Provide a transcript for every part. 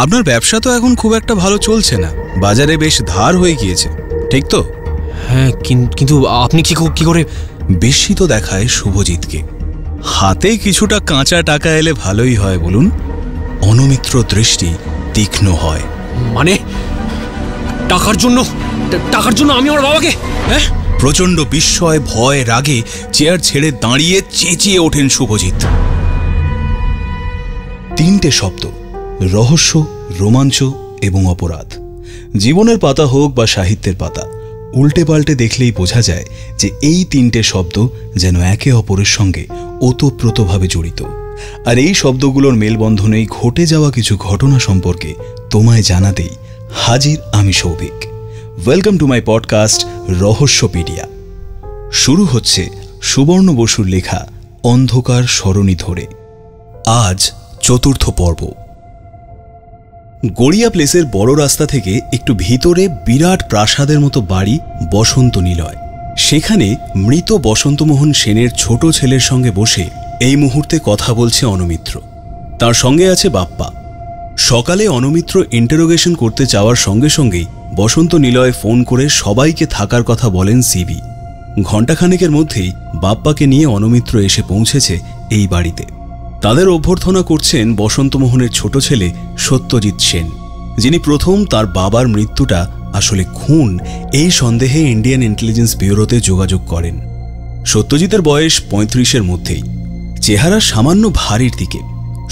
আপনার ব্যবসা তো এখন খুব একটা ভালো চলছে না, বাজারে বেশ ধার হয়ে গিয়েছে, ঠিক তো? হ্যাঁ, কিন্তু আপনি কি করে? বিস্মিত দেখায় শুভজিৎকে। হাতে কিছুটা কাঁচা টাকা এলে ভালোই হয় বলুন। অনুমিত্র দৃষ্টি তীক্ষ্ণ হয়। মানে টাকার জন্য আমি আমার বাবাকে? হ্যাঁ। প্রচন্ড বিস্ময়, ভয়, রাগে চেয়ার ছেড়ে দাঁড়িয়ে চেঁচিয়ে ওঠেন শুভজিৎ। তিনটে শব্দ: রহস্য, রোমাঞ্চ এবং অপরাধ। জীবনের পাতা হোক বা সাহিত্যের পাতা, উল্টে পাল্টে দেখলেই বোঝা যায় যে এই তিনটে শব্দ যেন একে অপরের সঙ্গে ওতপ্রোতভাবে জড়িত। আর এই শব্দগুলোর মেলবন্ধনেই ঘটে যাওয়া কিছু ঘটনা সম্পর্কে তোমায় জানাতেই হাজির আমি Souvik. Welcome to my podcast রহস্যপিডিয়া। শুরু হচ্ছে সুবর্ণ বসুর লেখা অন্ধকার সরণি ধরে। আজ চতুর্থ পর্ব। গড়িয়া প্লেসের বড় রাস্তা থেকে একটু ভিতরে বিরাট প্রাসাদের মতো বাড়ি বসন্ত নিলয়। সেখানে মৃত বসন্তমোহন সেনের ছোট ছেলের সঙ্গে বসে এই মুহূর্তে কথা বলছে অনুমিত্র। তার সঙ্গে আছে বাপ্পা। সকালে অনুমিত্র ইন্টারোগেশন করতে যাওয়ার সঙ্গে সঙ্গেই বসন্ত নিলয়ে ফোন করে সবাইকে থাকার কথা বলেন সিবি। ঘণ্টাখানেকের মধ্যেই বাপ্পাকে নিয়ে অনুমিত্র এসে পৌঁছেছে এই বাড়িতে। তাদের অভ্যর্থনা করছেন বসন্তমোহনের ছোট ছেলে সত্যজিৎ সেন, যিনি প্রথম তার বাবার মৃত্যুটা আসলে খুন এই সন্দেহে ইন্ডিয়ান ইন্টেলিজেন্স ব্যুরোতে যোগাযোগ করেন। সত্যজিতের বয়স 35-এর মধ্যেই, চেহারা সামান্য ভারীর দিকে,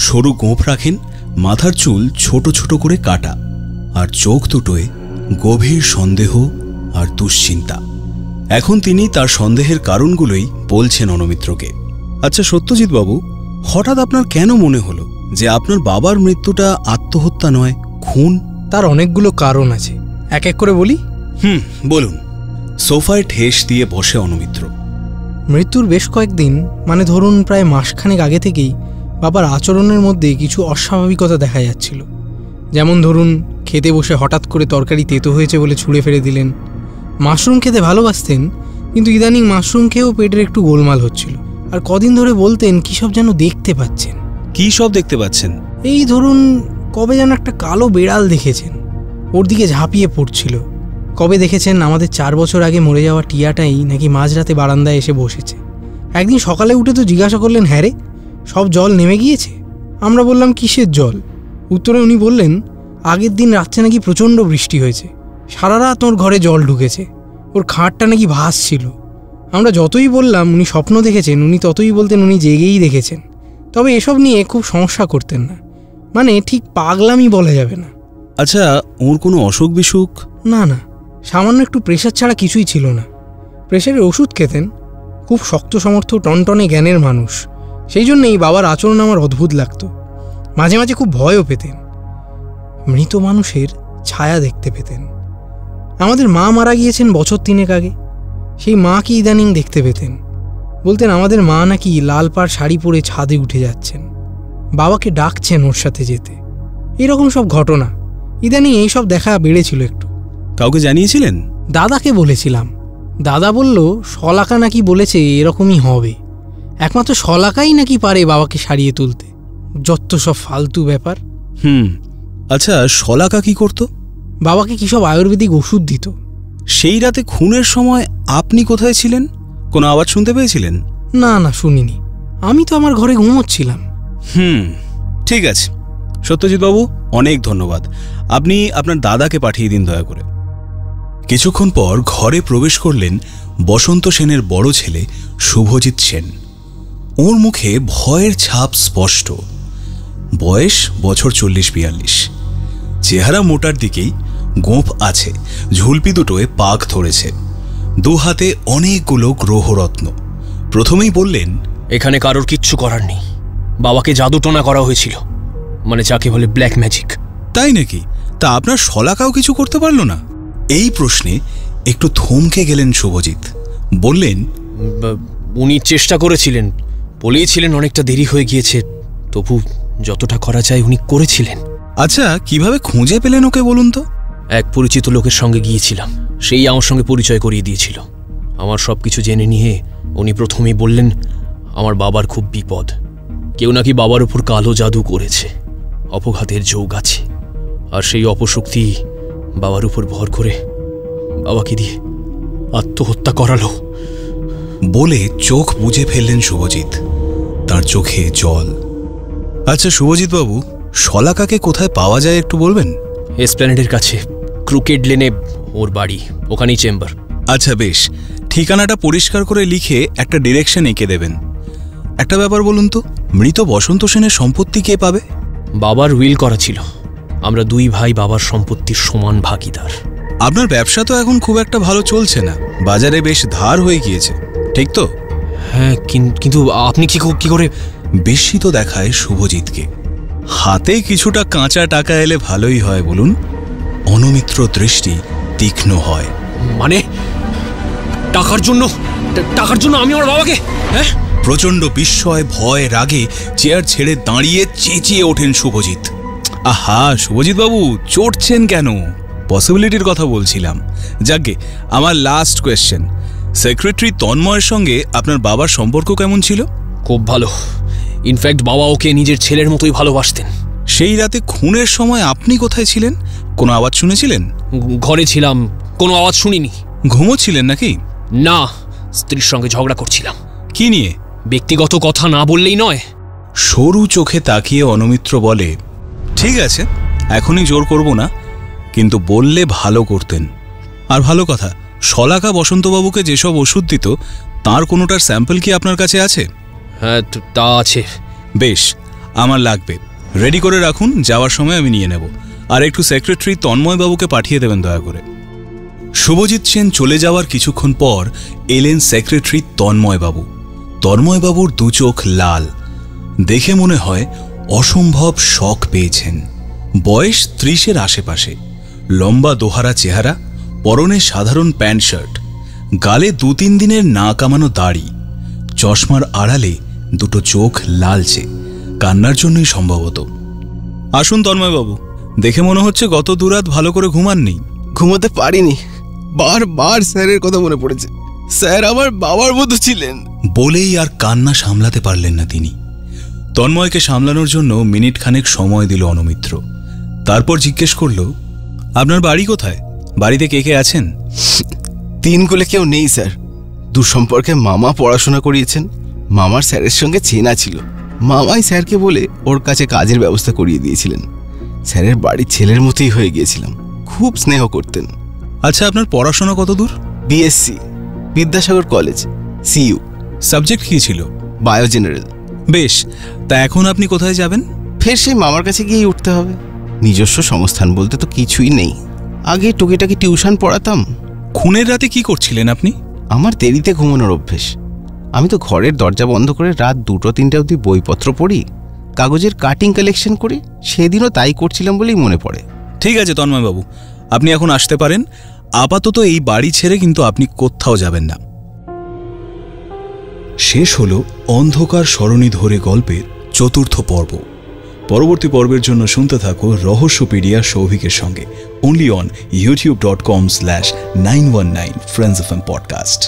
সরু গোঁফ রাখেন, মাথার চুল ছোট ছোট করে কাটা, আর চোখ দুটোয় গভীর সন্দেহ আর দুশ্চিন্তা। এখন তিনি তার সন্দেহের কারণগুলোই বলছেন অনুমিত্রকে। আচ্ছা সত্যজিৎ বাবু, হঠাৎ আপনার কেন মনে হলো যে আপনার বাবার মৃত্যুটা আত্মহত্যা নয়, খুন? তার অনেকগুলো কারণ আছে, এক এক করে বলি। বলুন। সোফায় ঠেস দিয়ে বসে অনুমিত্র। মৃত্যুর বেশ কয়েকদিন, মানে ধরুন প্রায় মাসখানেক আগে থেকেই বাবার আচরণের মধ্যে কিছু অস্বাভাবিকতা দেখা যাচ্ছিল। যেমন ধরুন, খেতে বসে হঠাৎ করে তরকারি তেতো হয়েছে বলে ছুঁড়ে ফেলে দিলেন। মাশরুম খেতে ভালোবাসতেন, কিন্তু ইদানিং মাশরুম খেয়েও পেটের একটু গোলমাল হচ্ছিল। আর কদিন ধরে বলতেন কী সব যেন দেখতে পাচ্ছেন। কী সব দেখতে পাচ্ছেন? এই ধরুন, কবে যেন একটা কালো বেড়াল দেখেছেন, ওর দিকে ঝাঁপিয়ে পড়ছিল। কবে দেখেছেন আমাদের 4 বছর আগে মরে যাওয়া টিয়াটাই নাকি মাঝরাতে বারান্দায় এসে বসেছে। একদিন সকালে উঠে তো জিজ্ঞাসা করলেন, হ্যাঁ রে, সব জল নেমে গিয়েছে? আমরা বললাম, কিসের জল? উত্তরে উনি বললেন, আগের দিন রাত্রে নাকি প্রচণ্ড বৃষ্টি হয়েছে, সারা রাত ওর ঘরে জল ঢুকেছে, ওর খাটটা নাকি ভাসছিল। আমরা যতই বললাম উনি স্বপ্ন দেখেছেন, উনি ততই বলতেন উনি জেগেই দেখেছেন। তবে এসব নিয়ে খুব সমস্যা করতেন না, মানে ঠিক পাগলামি বলা যাবে না। আচ্ছা, ওর কোনো অসুখ বিসুখ? না, সামান্য একটু প্রেশার ছাড়া কিছুই ছিল না। প্রেশারের ওষুধ খেতেন। খুব শক্ত সমর্থ টনটনে জ্ঞানের মানুষ, সেই জন্যেই বাবার আচরণ আমার অদ্ভুত লাগত। মাঝে মাঝে খুব ভয়ও পেতেন। মৃত মানুষের ছায়া দেখতে পেতেন। আমাদের মা মারা গিয়েছেন বছর 3 আগে, সেই মাকে ইদানিং দেখতে পেতেন। বলতেন আমাদের মা নাকি লাল পাড় শাড়ি পরে ছাদে উঠে যাচ্ছেন, বাবাকে ডাকছেন ওর সাথে যেতে। এরকম সব ঘটনা ইদানিং এইসব দেখা বেড়েছিল একটু। কাউকে জানিয়েছিলেন? দাদাকে বলেছিলাম। দাদা বলল শলাকা নাকি বলেছে এরকমই হবে, একমাত্র শলাকাই নাকি পারে বাবাকে সারিয়ে তুলতে। যত সব ফালতু ব্যাপার। আচ্ছা, শলাকা কি করত? বাবাকে কি সব আয়ুর্বেদিক ওষুধ দিত। সেই রাতে খুনের সময় আপনি কোথায় ছিলেন? কোনো আওয়াজ শুনতে পেয়েছিলেন? না, শুনিনি। আমি তো আমার ঘরে ঘুমোচ্ছিলাম। ঠিক আছে সত্যজিৎ বাবু, অনেক ধন্যবাদ। আপনি আপনার দাদাকে পাঠিয়ে দিন দয়া করে। কিছুক্ষণ পর ঘরে প্রবেশ করলেন বসন্ত সেনের বড় ছেলে শুভজিৎ সেন। ওর মুখে ভয়ের ছাপ স্পষ্ট। বয়স বছর 40-42। চেহারা মোটার দিকেই, গোঁফ আছে, ঝুলপি দুটোয় পাক ধরেছে, 2 হাতে অনেকগুলো গ্রহরত্ন। প্রথমেই বললেন, এখানে কারোর কিচ্ছু করার নেই। বাবাকে জাদুটোনা করা হয়েছিল, মানে যাকে বলে ব্ল্যাক ম্যাজিক। তাই নাকি? তা আপনার শলাকাও কিছু করতে পারল না? এই প্রশ্নে একটু থমকে গেলেন শুভজিৎ। বললেন, উনি চেষ্টা করেছিলেন, বলেছিলেন অনেকটা দেরি হয়ে গিয়েছে, তবু যতটা করা যায় উনি করেছিলেন। আচ্ছা, কিভাবে খুঁজে পেলেন ওকে বলুন তো? এক পরিচিত লোকের সঙ্গে গিয়েছিলাম, সেই আমার সঙ্গে পরিচয় করিয়ে দিয়েছিল। আমার সব কিছু জেনে নিয়ে উনি প্রথমেই বললেন আমার বাবার খুব বিপদ, কেউ নাকি বাবার উপর কালো জাদু করেছে, অপঘাতের যোগ আছে। আর সেই অপশক্তি বাবার উপর ভর করে বাবাকে দিয়ে আত্মহত্যা করালো। বলে চোখ বুজে ফেললেন শুভজিৎ। তার চোখে জল। আচ্ছা শুভজিৎ বাবু, শলাকাকে কোথায় পাওয়া যায় একটু বলবেন? এসপ্ল্যানেডের কাছে ক্রুকেড লেনে ওর বাড়ি, ওখানেই চেম্বার। আচ্ছা বেশ, ঠিকানাটা পরিষ্কার করে লিখে একটা ডিরেকশন এঁকে দেবেন। একটা ব্যাপার বলুন তো, মৃত বসন্ত সেনের সম্পত্তি কে পাবে? বাবার উইল করা ছিল, আমরা দুই ভাই বাবার সম্পত্তির সমান ভাগিদার। আপনার ব্যবসা তো এখন খুব একটা ভালো চলছে না, বাজারে বেশ ধার হয়ে গিয়েছে, ঠিক তো? হ্যাঁ, কিন্তু আপনি কি করে? বিস্মিত দেখায় শুভজিৎকে। হাতে কিছুটা কাঁচা টাকা এলে ভালোই হয় বলুন। অনুমিত্র দৃষ্টি তীক্ষ্ণ হয়। মানে টাকার জন্য আমি আমার বাবাকে? হ্যাঁ। প্রচন্ড বিস্ময়, ভয়, রাগে চেয়ার ছেড়ে দাঁড়িয়ে চেঁচিয়ে ওঠেন শুভজিৎ। আহা শুভজিৎ বাবু, চড়ছেন কেন? পসিবিলিটির কথা বলছিলাম। যাকে আমার লাস্ট কোয়েশ্চেন, সেক্রেটারি তন্ময়ের সঙ্গে আপনার বাবার সম্পর্ক কেমন ছিল? খুব ভালো। ইনফ্যাক্ট বাবা ওকে নিজের ছেলের মতোই ভালোবাসতেন। সেই রাতে খুনের সময় আপনি কোথায় ছিলেন? কোনো আওয়াজ শুনেছিলেন? ঘরে ছিলাম, কোনো আওয়াজ শুনিনি। ঘুমোচ্ছিলেন নাকি? না, স্ত্রীর সঙ্গে ঝগড়া করছিলাম। কি নিয়ে? ব্যক্তিগত কথা না বললেই নয়। সরু চোখে তাকিয়ে অনুমিত্র বলে, ঠিক আছে, এখনই জোর করব না, কিন্তু বললে ভালো করতেন। আর ভালো কথা, শলাকা বসন্তবাবুকে যেসব ওষুধ দিত তার কোনোটার স্যাম্পল কি আপনার কাছে আছে? হ্যাঁ, তা আছে। বেশ, আমার লাগবে, রেডি করে রাখুন, যাওয়ার সময় আমি নিয়ে নেব। আর একটু সেক্রেটারি তন্ময়বাবুকে পাঠিয়ে দেবেন দয়া করে। শুভজিৎ সেন চলে যাওয়ার কিছুক্ষণ পর এলেন সেক্রেটারি তন্ময়বাবু। তন্ময়বাবুর দু চোখ লাল, দেখে মনে হয় অসম্ভব শক পেয়েছেন। বয়স 30-এর আশেপাশে, লম্বা দোহারা চেহারা, পরনে সাধারণ প্যান্ট শার্ট, গালে 2-3 দিনের না কামানো দাড়ি, চশমার আড়ালে দুটো চোখ লালচে, কান্নার জন্যই সম্ভবত। আসুন তন্ময়বাবু, দেখে মনে হচ্ছে গত দুরাত ভালো করে ঘুমাননি। ঘুমোতে পারিনি, বারবার স্যারের কথা মনে পড়েছে। স্যার আমার বাবার মতো ছিলেন। বলেই আর কান্না সামলাতে পারলেন না তিনি। তন্ময়কে সামলানোর জন্য মিনিট খানেক সময় দিল অনুমিত্র। তারপর জিজ্ঞেস করল, আপনার বাড়ি কোথায়? বাড়িতে কে কে আছেন? 3 কুলে কেউ নেই স্যার। দূর সম্পর্কে মামা পড়াশোনা করিয়েছেন। মামার স্যারের সঙ্গে চেনা ছিল, মামাই স্যারকে বলে ওর কাছে কাজের ব্যবস্থা করিয়ে দিয়েছিলেন। স্যারের বাড়ির ছেলের মতোই হয়ে গিয়েছিলাম, খুব স্নেহ করতেন। আচ্ছা, আপনার পড়াশোনা কত দূর? BSc, Vidyasagar college, CU. Subject কি ছিল? Bio general. বেশ, তা এখন আপনি কোথায় যাবেন? ফের সেই মামার কাছে গিয়েই উঠতে হবে। নিজস্ব সংস্থান বলতে তো কিছুই নেই। আগে টুকিটাকি টিউশন পড়াতাম। খুনের রাতে কি করছিলেন আপনি? আমার দেরিতে ঘুমানোর অভ্যেস। আমি তো ঘরের দরজা বন্ধ করে রাত 2-3টে অবধি বইপত্র পড়ি, কাগজের কাটিং কালেকশন করি। সেদিনও তাই করছিলাম বলেই মনে পড়ে। ঠিক আছে তন্ময়বাবু, আপনি এখন আসতে পারেন। আপাতত এই বাড়ি ছেড়ে কিন্তু আপনি কোথাও যাবেন না। শেষ হলো অন্ধকার সরণি ধরে গল্পের 4র্থ পর্ব। পরবর্তী পর্বের জন্য শুনতে থাকো রহস্যপিডিয়া সৌভিকের সঙ্গে, only on youtube.com/919 Friends FM Podcast।